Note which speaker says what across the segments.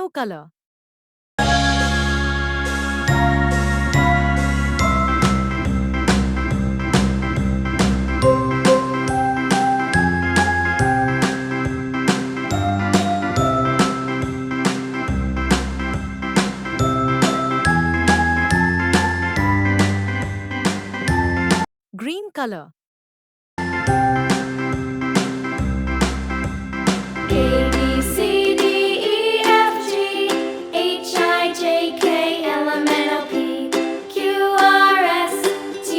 Speaker 1: Blue color. Green color.
Speaker 2: A B C D E F G H I J K L M N O P Q R S T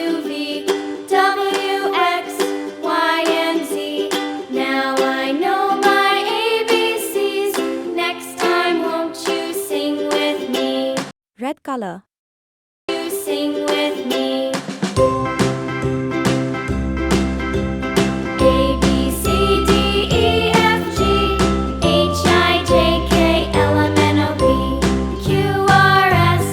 Speaker 2: U V W X Y and Z. Now I know my ABCs. Next time, won't you sing with me?
Speaker 3: Red color.
Speaker 2: You sing with me. A B C D E F G H I J K L M N O P Q R S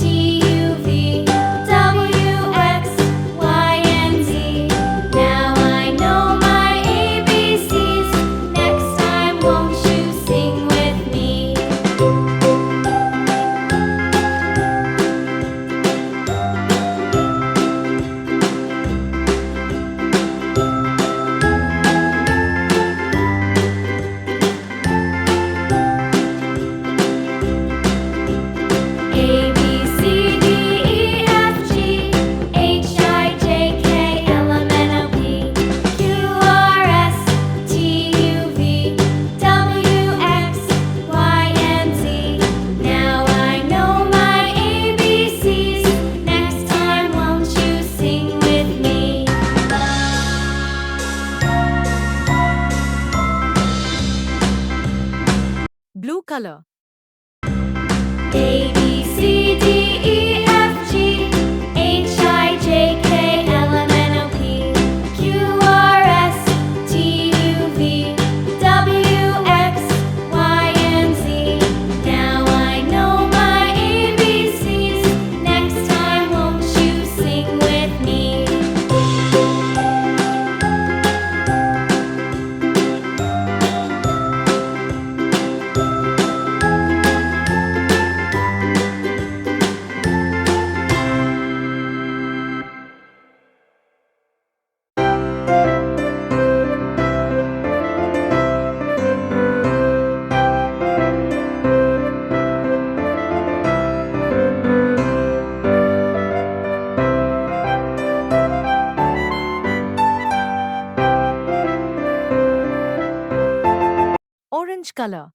Speaker 2: T U V W X Y and Z. Now I know my ABCs. Next time, won't you sing with me? A B C D E F G H I J K L M N O P Q R S T U V W X Y and Z. Now I know my ABCs. Next time, won't you sing with me?
Speaker 1: Blue color.
Speaker 2: A B C D E F G H I J K L M N O P Q R S T U V W X Y and Z. Now I know my ABCs. Next time, won't you sing with me?
Speaker 1: Orange color.